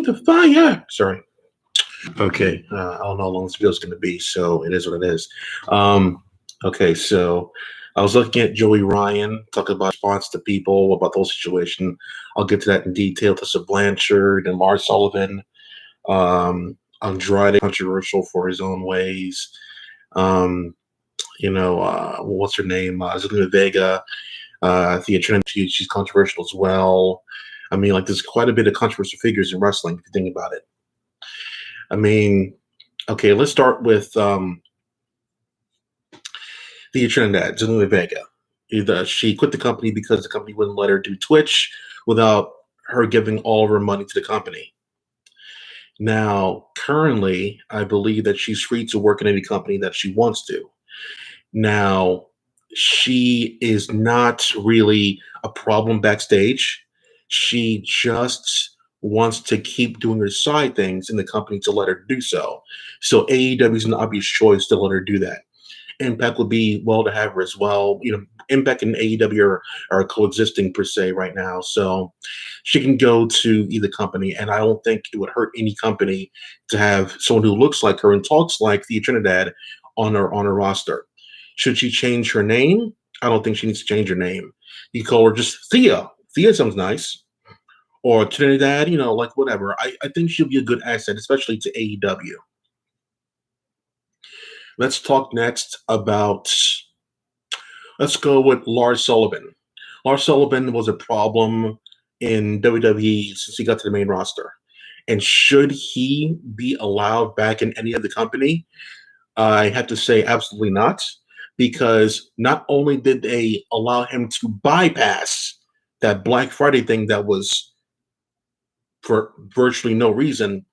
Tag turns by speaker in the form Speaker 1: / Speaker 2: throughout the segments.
Speaker 1: the fire. Sorry. Okay. I don't know how long this video is going to be, so it is what it is. Okay, so I was looking at Joey Ryan, talking about response to people, about the whole situation. I'll get to that in detail. Tessa Blanchard and Lars Sullivan. Andrade, controversial for his own ways. What's her name? Zelina Vega. The Trinity, she's controversial as well. I mean, like, there's quite a bit of controversial figures in wrestling, if you think about it. I mean, okay, let's start with the Trinidad, Zelina Vega. She quit the company because the company wouldn't let her do Twitch without her giving all of her money to the company. Now, currently, I believe that she's free to work in any company that she wants to. Now, she is not really a problem backstage. She just wants to keep doing her side things in the company to let her do so. So AEW is an obvious choice to let her do that. Impact would be well to have her as well. Impact and AEW are coexisting per se right now. So she can go to either company, and I don't think it would hurt any company to have someone who looks like her and talks like the Trinidad on her roster. Should she change her name? I don't think she needs to change her name. You call her just Thea. Thea sounds nice. Or Trinidad, like whatever. I think she'll be a good asset, especially to AEW. Let's talk next about, let's go with Lars Sullivan. Lars Sullivan was a problem in WWE since he got to the main roster. And should he be allowed back in any other company? I have to say absolutely not, because not only did they allow him to bypass that Black Friday thing that was for virtually no reason,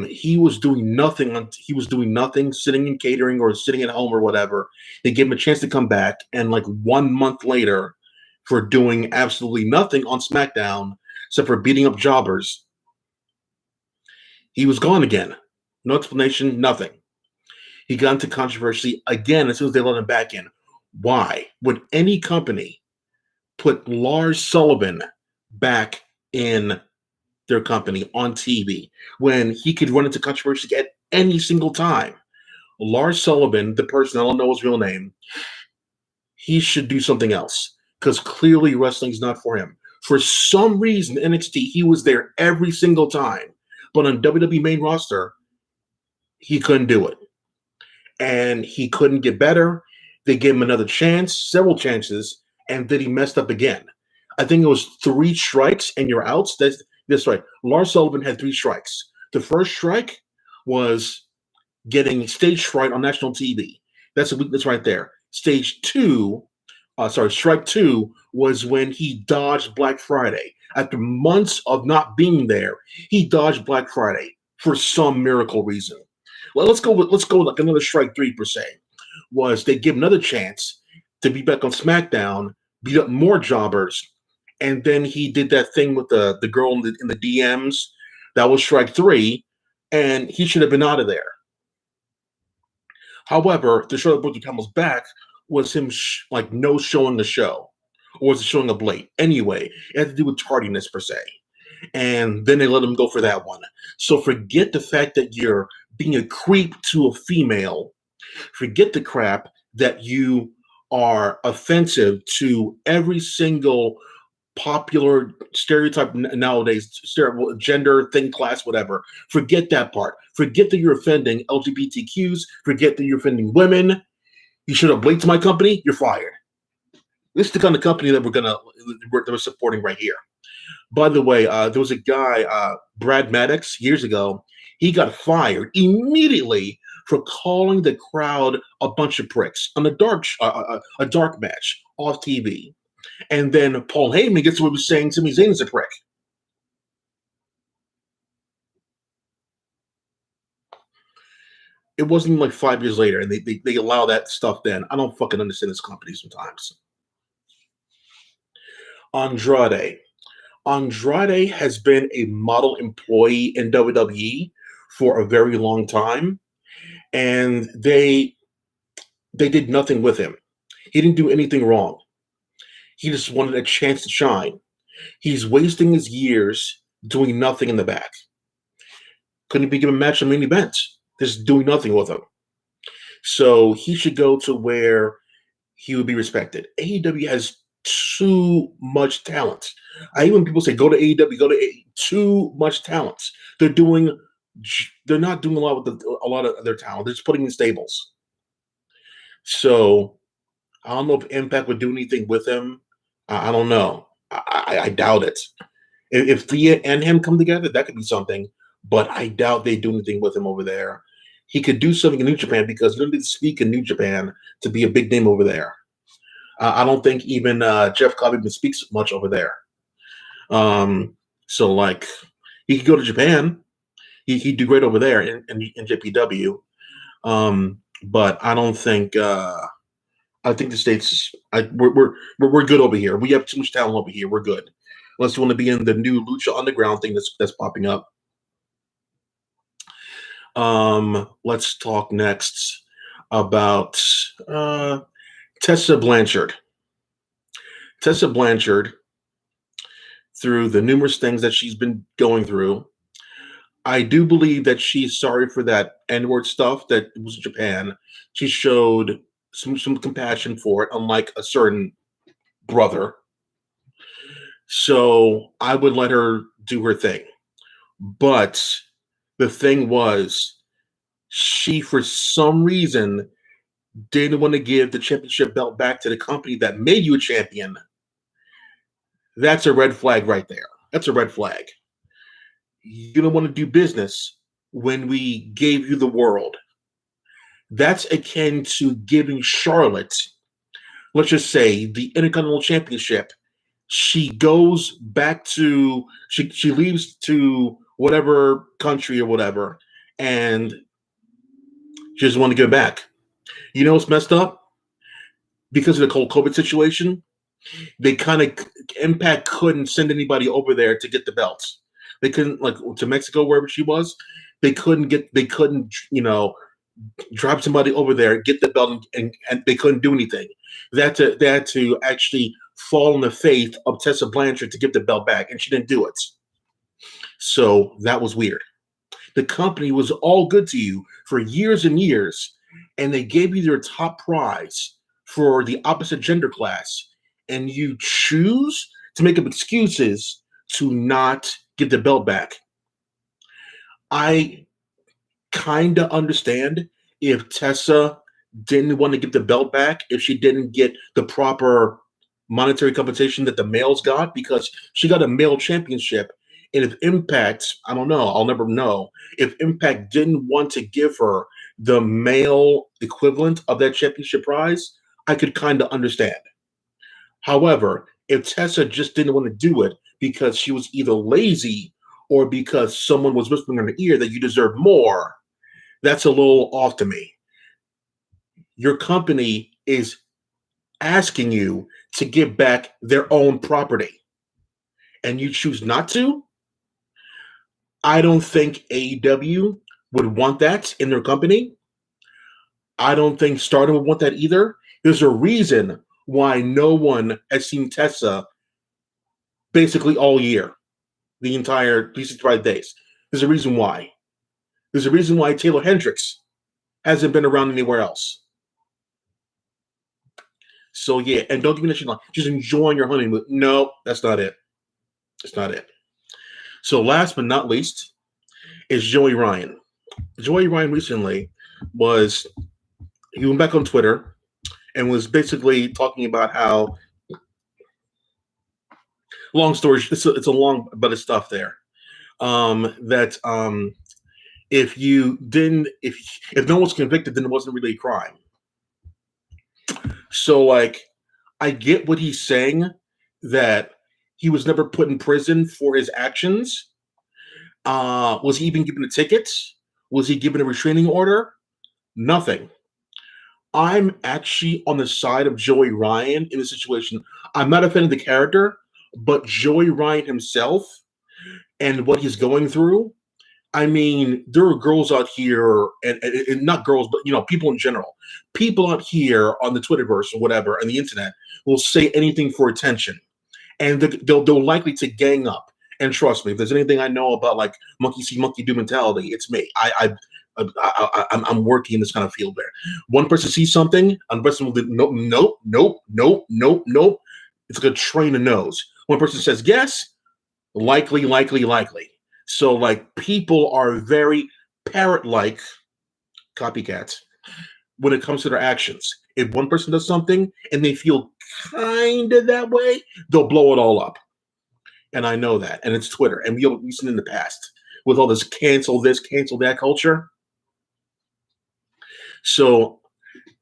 Speaker 1: he was doing nothing. He was doing nothing, sitting in catering or sitting at home or whatever. They gave him a chance to come back, and like 1 month later, for doing absolutely nothing on SmackDown except for beating up jobbers, he was gone again. No explanation, nothing. He got into controversy again as soon as they let him back in. Why would any company put Lars Sullivan back in their company on TV when he could run into controversy at any single time? Lars Sullivan, the person, I don't know his real name, he should do something else, because clearly wrestling's not for him. For some reason, NXT, he was there every single time, but on WWE main roster, he couldn't do it. And he couldn't get better. They gave him another chance, several chances, and then he messed up again. I think it was 3 strikes and you're out. That's right. Lars Sullivan had 3 strikes. The first strike was getting stage fright on national TV. That's a weakness right there. Strike 2 was when he dodged Black Friday. After months of not being there, he dodged Black Friday for some miracle reason. Well, let's go with like another strike 3 per se. Was they give another chance to be back on SmackDown, beat up more jobbers, and then he did that thing with the girl in the DMs. That was strike 3, and he should have been out of there. However, the show that brought the Camels back was him no showing the show, or was it showing up late? Anyway, it had to do with tardiness per se. And then they let him go for that one. So forget the fact that you're being a creep to a female. Forget the crap that you are offensive to every single popular stereotype nowadays, gender, thing, class, whatever. Forget that part. Forget that you're offending LGBTQs. Forget that you're offending women. You should have blinked to my company. You're fired. This is the kind of company that we're supporting right here. By the way, there was a guy, Brad Maddox, years ago. He got fired immediately for calling the crowd a bunch of pricks on a dark match off TV. And then Paul Heyman gets what he was saying Sami Zayn is a prick. It wasn't like 5 years later, and they allow that stuff then. I don't fucking understand this company sometimes. Andrade has been a model employee in WWE for a very long time, and they did nothing with him. He didn't do anything wrong. He just wanted a chance to shine. He's wasting his years doing nothing in the back. Couldn't be given a match on main event, just doing nothing with him. So he should go to where he would be respected. AEW has too much talent. I even people say go to AEW, go to too much talent. They're not doing a lot with a lot of their talent. They're just putting in stables. So I don't know if Impact would do anything with him. I don't know. I doubt it. If Thea and him come together, that could be something. But I doubt they do anything with him over there. He could do something in New Japan because you don't need to speak in New Japan to be a big name over there. I don't think even Jeff Cobb even speaks much over there. So like he could go to Japan. He'd do great over there in JPW. But I don't think. I think the States. We're good over here. We have too much talent over here. We're good. Unless you want to be in the new Lucha Underground thing that's popping up. Let's talk next about Tessa Blanchard. Tessa Blanchard, through the numerous things that she's been going through, I do believe that she's sorry for that N-word stuff that was in Japan. She showed some compassion for it, unlike a certain brother. So I would let her do her thing. But the thing was, she, for some reason, didn't want to give the championship belt back to the company that made you a champion. That's a red flag right there. That's a red flag. You don't want to do business when we gave you the world. That's akin to giving Charlotte, let's just say, the Intercontinental Championship. She goes back to, she leaves to whatever country or whatever, and she doesn't want to go back. You know what's messed up? Because of the whole COVID situation, they kind of, Impact couldn't send anybody over there to get the belts. They couldn't, like, to Mexico, wherever she was. They couldn't, drop somebody over there, get the belt, and they couldn't do anything. They had to actually fall in the faith of Tessa Blanchard to give the belt back, and she didn't do it. So that was weird. The company was all good to you for years and years, and they gave you their top prize for the opposite gender class, and you choose to make up excuses to not get the belt back. I kind of understand if Tessa didn't want to get the belt back, if she didn't get the proper monetary compensation that the males got, because she got a male championship. And if Impact, I don't know, I'll never know, if Impact didn't want to give her the male equivalent of that championship prize, I could kind of understand. However, if Tessa just didn't want to do it because she was either lazy or because someone was whispering in her ear that you deserve more, that's a little off to me. Your company is asking you to give back their own property, and you choose not to? I don't think AEW would want that in their company. I don't think Stardom would want that either. There's a reason why no one has seen Tessa basically all year, the entire 365 days. There's a reason why. There's a reason why Taylor Hendricks hasn't been around anywhere else. So yeah, and don't give me that shit like just enjoying your honeymoon. No, that's not it. That's not it. So last but not least is Joey Ryan. Joey Ryan recently he went back on Twitter and was basically talking about how, long story, it's a long bit of stuff there. If no one's convicted, then it wasn't really a crime. So, like, I get what he's saying, that he was never put in prison for his actions. Was he even given a ticket? Was he given a restraining order? Nothing. I'm actually on the side of Joey Ryan in this situation. I'm not a fan of the character, but Joey Ryan himself and what he's going through. I mean, there are girls out here, and not girls, but people in general. People out here on the Twitterverse or whatever, on the internet, will say anything for attention, and they'll likely to gang up And trust me, if there's anything I know about like monkey see, monkey do mentality, it's me. I'm working in this kind of field there. One person sees something, another person will do nope, nope, nope, nope, nope, nope. It's like a train of no's. One person says yes, likely, likely, likely. So like people are very parrot-like copycats when it comes to their actions. If one person does something and they feel kind of that way, they'll blow it all up. And I know that. And it's Twitter. And we've seen in the past with all this, cancel that culture. So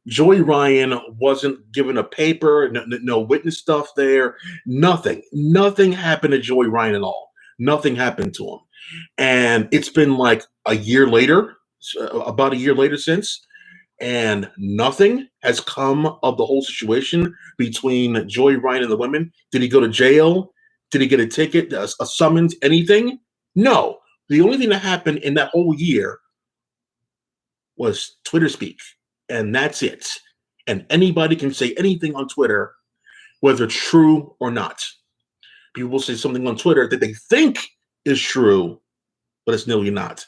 Speaker 1: Joey Ryan wasn't given a paper, no witness stuff there, nothing. Nothing happened to Joey Ryan at all. Nothing happened to him. And it's been like a year later, about a year later since, and nothing has come of the whole situation between Joey Ryan and the women. Did he go to jail? Did he get a ticket, a summons, anything? No. The only thing that happened in that whole year was Twitter speak, and that's it. And anybody can say anything on Twitter, whether true or not. People will say something on Twitter that they think is true, but it's nearly not.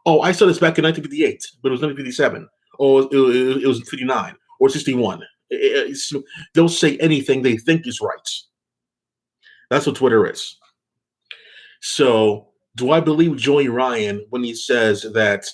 Speaker 1: Oh, I saw this back in 1958, but it was 1957. Oh, it was 59 or 61. They'll say anything they think is right. That's what Twitter is. So, do I believe Joey Ryan when he says that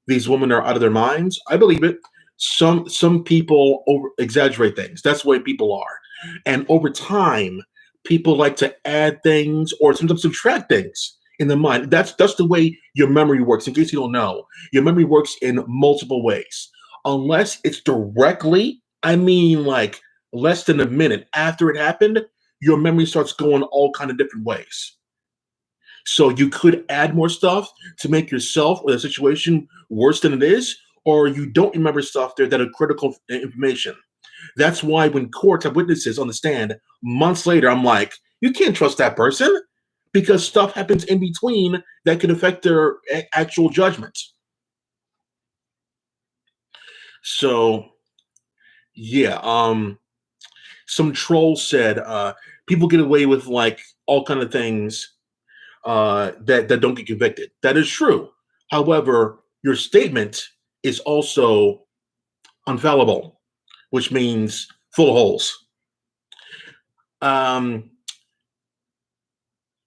Speaker 1: these women are out of their minds? I believe it. Some people exaggerate things. That's the way people are. And over time, people like to add things or sometimes subtract things in the mind. That's the way your memory works. In case you don't know, your memory works in multiple ways. Unless it's directly, I mean like less than a minute after it happened, your memory starts going all kind of different ways. So you could add more stuff to make yourself or the situation worse than it is, or you don't remember stuff there that are critical information. That's why when courts have witnesses on the stand months later, I'm like, you can't trust that person because stuff happens in between that could affect their actual judgment. So, yeah, some troll said people get away with like all kind of things that don't get convicted. That is true. However, your statement is also infallible, which means full of holes.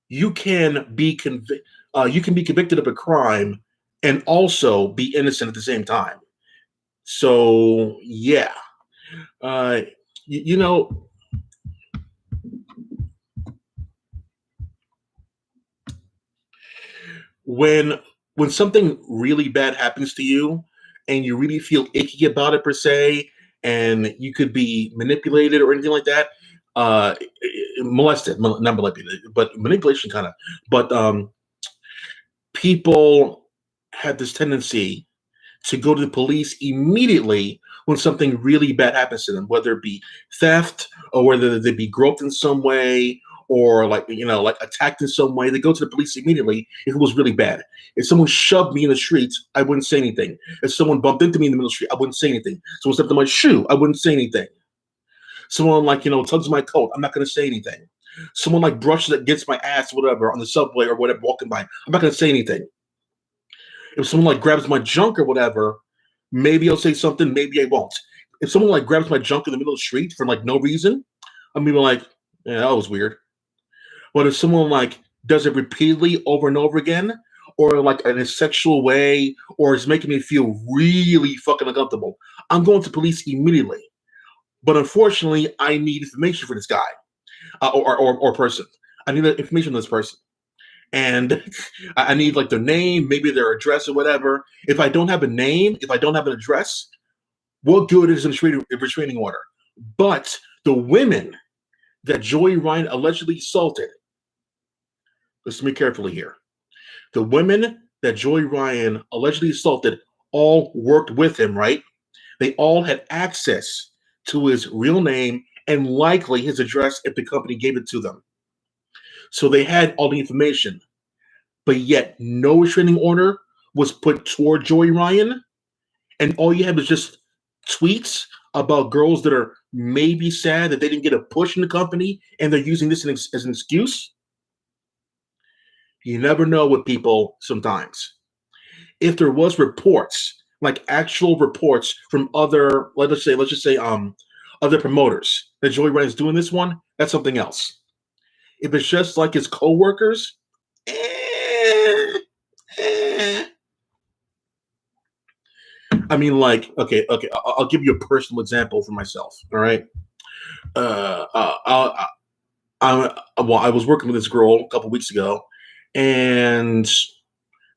Speaker 1: You can be convicted of a crime and also be innocent at the same time. So yeah, you know, when something really bad happens to you and you really feel icky about it per se, and you could be manipulated or anything like that, molested, not manipulated, but manipulation kind of. But people have this tendency to go to the police immediately when something really bad happens to them, whether it be theft or whether they be groped in some way or like attacked in some way. They go to the police immediately if it was really bad. If someone shoved me in the streets, I wouldn't say anything. If someone bumped into me in the middle of the street, I wouldn't say anything. Someone stepped on my shoe, I wouldn't say anything. Someone tugs my coat, I'm not going to say anything. Someone like brushes against my ass, whatever, on the subway or whatever, walking by, I'm not going to say anything. If someone like grabs my junk or whatever, maybe I'll say something, maybe I won't. If someone like grabs my junk in the middle of the street for like no reason, I'm gonna be like, yeah, that was weird. But if someone like does it repeatedly over and over again, or like in a sexual way, or is making me feel really fucking uncomfortable, I'm going to police immediately. But unfortunately, I need information for this guy or person. I need information on this person. And I need like their name, maybe their address or whatever. If I don't have a name, if I don't have an address, what good is a restraining order? But the women that Joey Ryan allegedly assaulted, listen to me carefully here. The women that Joey Ryan allegedly assaulted all worked with him, right? They all had access to his real name and likely his address if the company gave it to them. So they had all the information, but yet no restraining order was put toward Joey Ryan. And all you had was just tweets about girls that are maybe sad that they didn't get a push in the company and they're using this as an excuse. You never know with people sometimes. If there was reports, like actual reports from other, let's just say, other promoters that Joey Ryan is doing this one, that's something else. If it's just like his coworkers, eh, eh. I mean, like, okay, I'll give you a personal example for myself. All right, uh, uh, I, I was working with this girl a couple weeks ago, and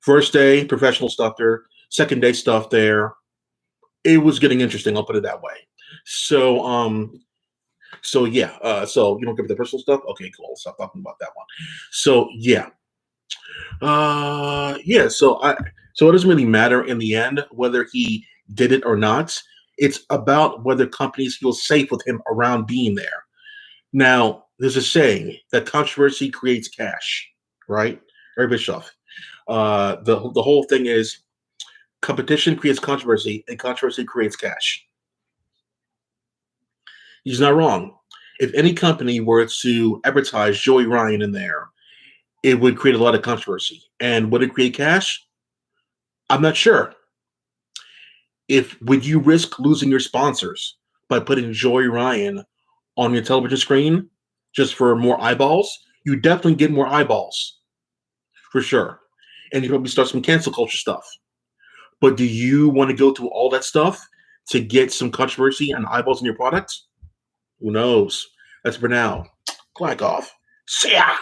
Speaker 1: first day professional stuff there, second day stuff there. It was getting interesting. I'll put it that way. So, so yeah, so you don't give me the personal stuff. Okay, cool. Stop talking about that one. So yeah, yeah. So it doesn't really matter in the end whether he did it or not. It's about whether companies feel safe with him around being there. Now, there's a saying that controversy creates cash, right? Eric Bischoff. The whole thing is competition creates controversy, and controversy creates cash. He's not wrong. If any company were to advertise Joey Ryan in there, it would create a lot of controversy. And would it create cash? I'm not sure. If would you risk losing your sponsors by putting Joey Ryan on your television screen just for more eyeballs? You definitely get more eyeballs for sure. And you probably start some cancel culture stuff. But do you want to go through all that stuff to get some controversy and eyeballs in your product? Who knows? That's for now. Clack off. See ya.